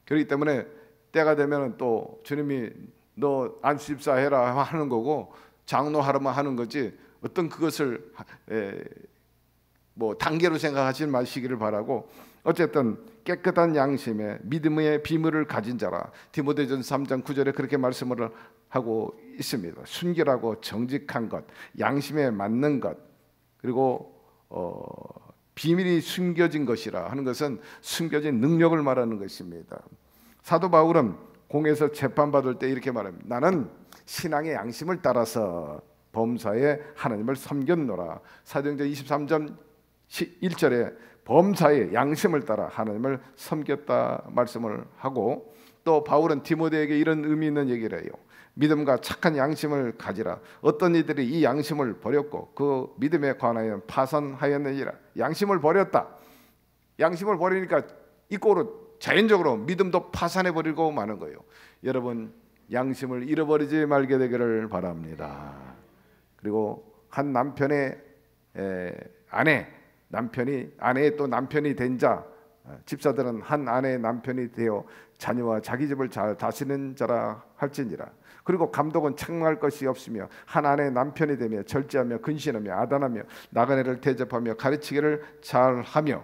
그렇기 때문에 때가 되면 또 주님이 너 안수 집사 해라 하는 거고 장로 하라면 하는 거지 어떤 그것을 뭐 단계로 생각하지 마시기를 바라고 어쨌든 깨끗한 양심에 믿음의 비밀을 가진 자라 디모데전서 3장 9절에 그렇게 말씀을 하고 있습니다. 순결하고 정직한 것, 양심에 맞는 것, 그리고 비밀이 숨겨진 것이라 하는 것은 숨겨진 능력을 말하는 것입니다. 사도 바울은 공에서 재판받을 때 이렇게 말합니다. 나는 신앙의 양심을 따라서 범사에 하나님을 섬겼노라. 사도행전 23장 1절에 범사의 양심을 따라 하나님을 섬겼다 말씀을 하고 또 바울은 디모데에게 이런 의미 있는 얘기를 해요. 믿음과 착한 양심을 가지라. 어떤 이들이 이 양심을 버렸고 그 믿음에 관하여 파산하였느니라. 양심을 버렸다. 양심을 버리니까 이꼴로 자연적으로 믿음도 파산해 버리고 마는 거예요. 여러분 양심을 잃어버리지 말게 되기를 바랍니다. 그리고 한 남편의 아내, 남편이 아내의 또 남편이 된 자, 집사들은 한 아내의 남편이 되어 자녀와 자기 집을 잘 다스리는 자라 할지니라. 그리고 감독은 책망할 것이 없으며 한 아내의 남편이 되며 절제하며 근신하며 아단하며 나그네를 대접하며 가르치기를 잘하며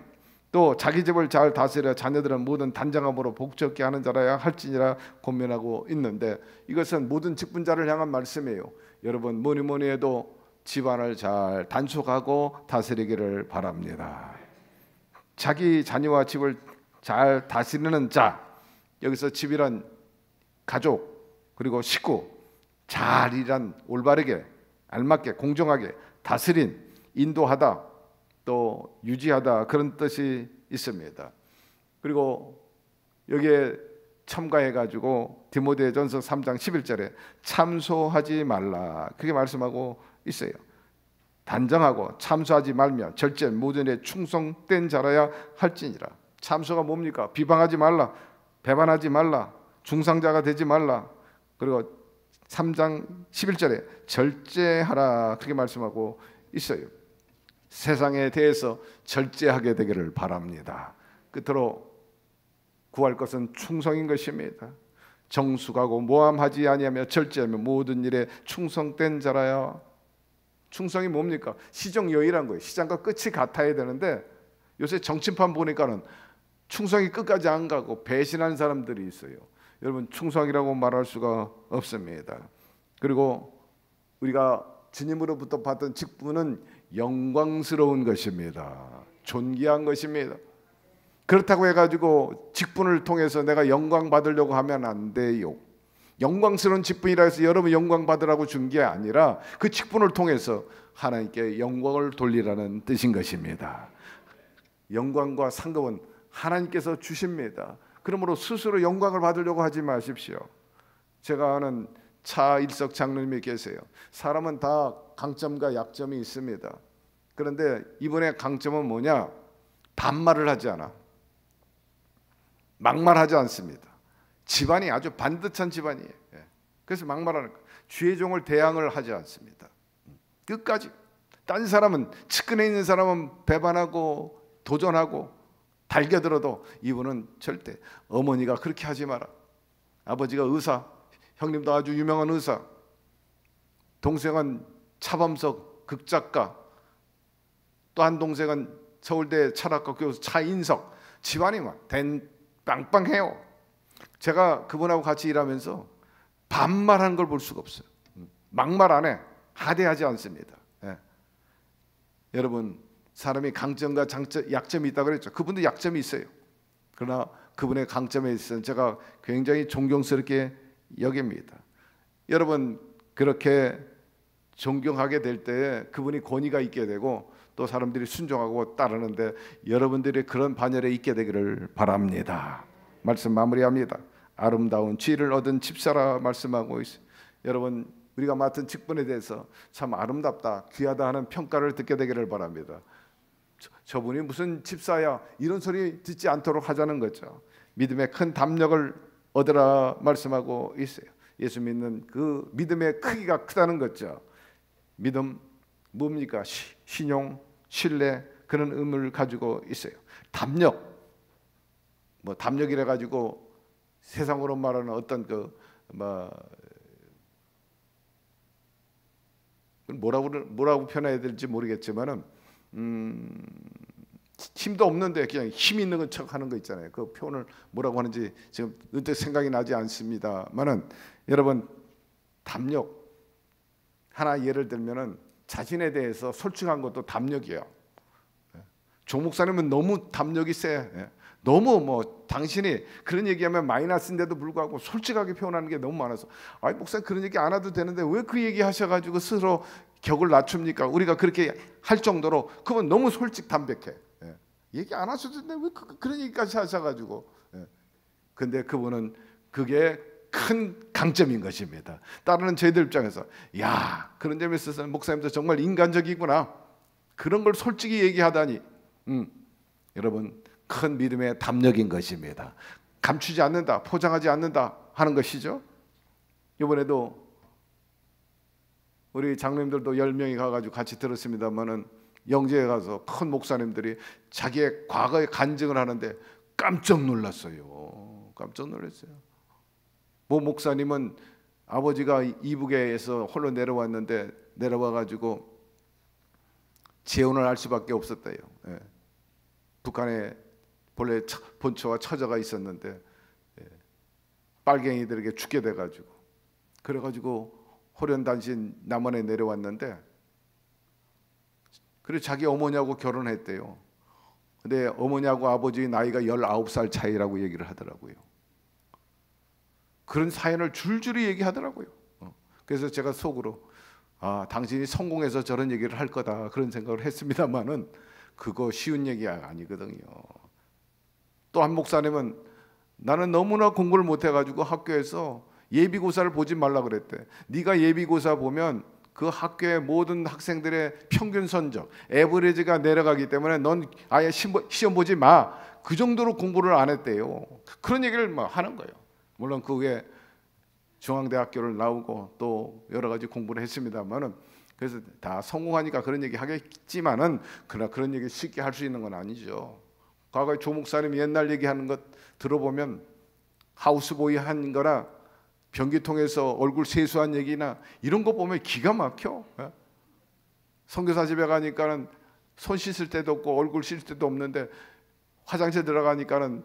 또 자기 집을 잘 다스려 자녀들은 모든 단정함으로 복잡게 하는 자라야 할지니라 권면하고 있는데 이것은 모든 직분자를 향한 말씀이에요. 여러분 뭐니 해도 집안을 잘 단속하고 다스리기를 바랍니다. 자기 자녀와 집을 잘 다스리는 자, 여기서 집이란 가족 그리고 식구, 잘이란 올바르게 알맞게 공정하게 다스린 인도하다 또 유지하다 그런 뜻이 있습니다. 그리고 여기에 첨가해가지고 디모데전서 3장 11절에 참소하지 말라 그렇게 말씀하고 있어요. 단정하고 참소하지 말며 절제 모든 일에 충성된 자라야 할지니라. 참소가 뭡니까? 비방하지 말라, 배반하지 말라, 중상자가 되지 말라. 그리고 3장 11절에 절제하라 그렇게 말씀하고 있어요. 세상에 대해서 절제하게 되기를 바랍니다. 끝으로 구할 것은 충성인 것입니다. 정숙하고 모함하지 아니하며 절제하며 모든 일에 충성된 자라야. 충성이 뭡니까? 시정여의란 거예요. 시작과 끝이 같아야 되는데 요새 정치판 보니까는 충성이 끝까지 안 가고 배신하는 사람들이 있어요. 여러분, 충성이라고 말할 수가 없습니다. 그리고 우리가 주님으로부터 받은 직분은 영광스러운 것입니다. 존귀한 것입니다. 그렇다고 해가지고 직분을 통해서 내가 영광 받으려고 하면 안 돼요. 영광스러운 직분이라 해서 여러분 영광 받으라고 준 게 아니라 그 직분을 통해서 하나님께 영광을 돌리라는 뜻인 것입니다. 영광과 상급은 하나님께서 주십니다. 그러므로 스스로 영광을 받으려고 하지 마십시오. 제가 아는 차일석 장로님이 계세요. 사람은 다 강점과 약점이 있습니다. 그런데 이분의 강점은 뭐냐? 반말을 하지 않아. 막말하지 않습니다. 집안이 아주 반듯한 집안이에요. 그래서 막말하는 거예요. 주의 종을 대항을 하지 않습니다. 끝까지. 딴 사람은, 측근에 있는 사람은 배반하고 도전하고 달겨들어도 이분은 절대. 어머니가 그렇게 하지 마라. 아버지가 의사, 형님도 아주 유명한 의사, 동생은 차범석 극작가, 또 한 동생은 서울대 철학과 교수 차인석. 집안이 막 빵빵해요. 제가 그분하고 같이 일하면서 반말하는 걸 볼 수가 없어요. 막말 안 해. 하대하지 않습니다. 예. 여러분, 사람이 강점과 약점이 있다고 그랬죠. 그분도 약점이 있어요. 그러나 그분의 강점에 있어서 제가 굉장히 존경스럽게 여깁니다. 여러분, 그렇게 존경하게 될 때 그분이 권위가 있게 되고 또 사람들이 순종하고 따르는데 여러분들이 그런 반열에 있게 되기를 바랍니다. 말씀 마무리합니다. 아름다운 지혜를 얻은 집사라 말씀하고 있어요. 여러분, 우리가 맡은 직분에 대해서 참 아름답다, 귀하다 하는 평가를 듣게 되기를 바랍니다. 저분이 무슨 집사야, 이런 소리 듣지 않도록 하자는 거죠. 믿음의 큰 담력을 얻으라 말씀하고 있어요. 예수 믿는 그 믿음의 크기가 크다는 거죠. 믿음 뭡니까? 신용, 신뢰, 그런 의미를 가지고 있어요. 담력, 뭐 담력이라 가지고 세상으로 말하는 어떤 뭐라고 표현해야 될지 모르겠지만은 힘도 없는데 그냥 힘 있는 척 하는 거 있잖아요. 그 표현을 뭐라고 하는지 지금 언뜻 생각이 나지 않습니다만은 여러분, 담력 하나 예를 들면은 자신에 대해서 솔직한 것도 담력이에요. 조 목사님은 너무 담력이 세. 너무 뭐 당신이 그런 얘기하면 마이너스인데도 불구하고 솔직하게 표현하는 게 너무 많아서, 아이 목사님 그런 얘기 안 해도 되는데 왜 그 얘기 하셔가지고 스스로 격을 낮춥니까? 우리가 그렇게 할 정도로 그분 너무 솔직 담백해. 얘기 안 하셔도 되는데 왜 그런 얘기까지 하셔가지고. 근데 그분은 그게 큰 강점인 것입니다. 따르는 저희들 입장에서 야, 그런 점에 있어서 목사님도 정말 인간적이구나, 그런 걸 솔직히 얘기하다니. 여러분, 큰 믿음의 담력인 것입니다. 감추지 않는다, 포장하지 않는다 하는 것이죠. 이번에도 우리 장로님들도 10명이 가가지고 같이 들었습니다만은 영재에 가서 큰 목사님들이 자기의 과거의 간증을 하는데 깜짝 놀랐어요. 깜짝 놀랐어요. 모 목사님은 아버지가 이북에서 홀로 내려왔는데 내려와가지고 재혼을 할 수밖에 없었대요. 북한에 본래 본처와 처자가 있었는데 빨갱이들에게 죽게 돼가지고, 그래가지고 호련단신 남원에 내려왔는데, 그래 자기 어머니하고 결혼했대요. 근데 어머니하고 아버지 나이가 19살 차이라고 얘기를 하더라고요. 그런 사연을 줄줄이 얘기하더라고요. 그래서 제가 속으로 당신이 성공해서 저런 얘기를 할 거다 그런 생각을 했습니다만은 그거 쉬운 얘기가 아니거든요. 또 한 목사님은 나는 너무나 공부를 못해가지고 학교에서 예비고사를 보지 말라 그랬대. 네가 예비고사 보면 그 학교의 모든 학생들의 평균 성적, 에버리지가 내려가기 때문에 넌 아예 시험 보지 마. 그 정도로 공부를 안 했대요. 그런 얘기를 막 하는 거예요. 물론 그 후에 중앙대학교를 나오고 또 여러 가지 공부를 했습니다만은, 그래서 다 성공하니까 그런 얘기 하겠지만은 그러나 그런 얘기 쉽게 할 수 있는 건 아니죠. 과거에 조 목사님이 옛날 얘기하는 것 들어보면 하우스보이 한 거나 변기통에서 얼굴 세수한 얘기나 이런 거 보면 기가 막혀. 선교사 집에 가니까는 손 씻을 때도 없고 얼굴 씻을 때도 없는데 화장실 들어가니까는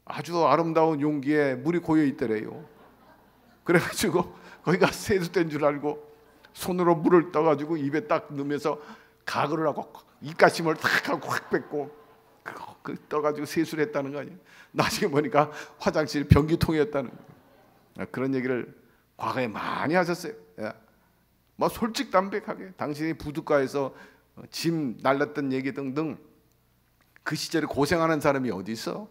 아주 아름다운 용기에 물이 고여 있더래요. 그래가지고 거기가 세수된 줄 알고 손으로 물을 떠가지고 입에 딱 넣으면서 가글을 하고 입가심을 탁 하고 확 뺏고 그 떠가지고 세수를 했다는 거 아니에요. 나중에 보니까 화장실 변기통이었다는 거예요. 그런 얘기를 과거에 많이 하셨어요. 뭐 솔직담백하게 당신이 부둣가에서 짐 날랐던 얘기 등등 그 시절에 고생하는 사람이 어디 있어?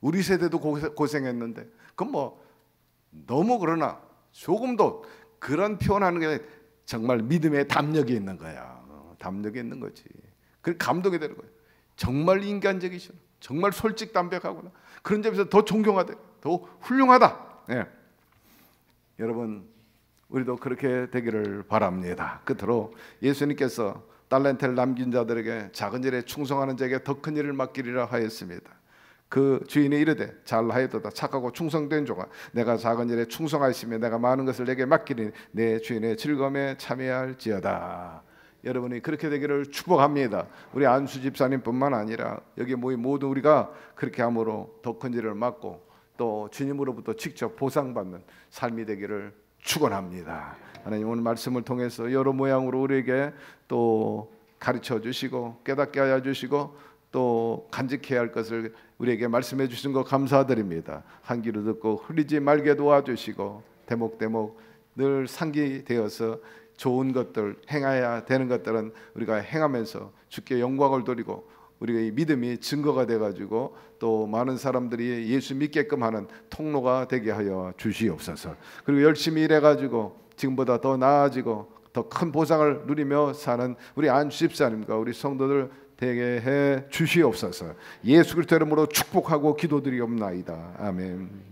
우리 세대도 고생했는데 그건 뭐 너무 그러나 조금도 그런 표현하는 게 정말 믿음의 담력이 있는 거야. 담력이 있는 거지. 그 감동이 되는 거예요. 정말 인간적이시나, 정말 솔직담백하구나. 그런 점에서 더 존경하다, 더 훌륭하다. 여러분, 우리도 그렇게 되기를 바랍니다. 끝으로 예수님께서 달란트를 남긴 자들에게 작은 일에 충성하는 자에게 더 큰 일을 맡기리라 하였습니다. 그 주인이 이르되 잘하였도다 착하고 충성된 종아, 내가 작은 일에 충성하였으며 내가 많은 것을 내게 맡기니 내 주인의 즐거움에 참여할지어다. 여러분이 그렇게 되기를 축복합니다. 우리 안수 집사님뿐만 아니라 여기 모인 모두 우리가 그렇게 함으로 더 큰 일을 맡고 또 주님으로부터 직접 보상받는 삶이 되기를 축원합니다. 하나님 오늘 말씀을 통해서 여러 모양으로 우리에게 또 가르쳐 주시고 깨닫게 하여 주시고 또 간직해야 할 것을 우리에게 말씀해 주신 것 감사드립니다. 한 귀로 듣고 흘리지 말게 도와주시고 대목대목 늘 상기되어서 좋은 것들 행해야 되는 것들은 우리가 행하면서 주께 영광을 돌리고 우리가 이 믿음이 증거가 돼가지고 또 많은 사람들이 예수 믿게끔 하는 통로가 되게 하여 주시옵소서. 그리고 열심히 일해가지고 지금보다 더 나아지고 더 큰 보상을 누리며 사는 우리 안수 집사님과 우리 성도들 되게 해 주시옵소서. 예수 그리스도 이름으로 축복하고 기도드리옵나이다. 아멘.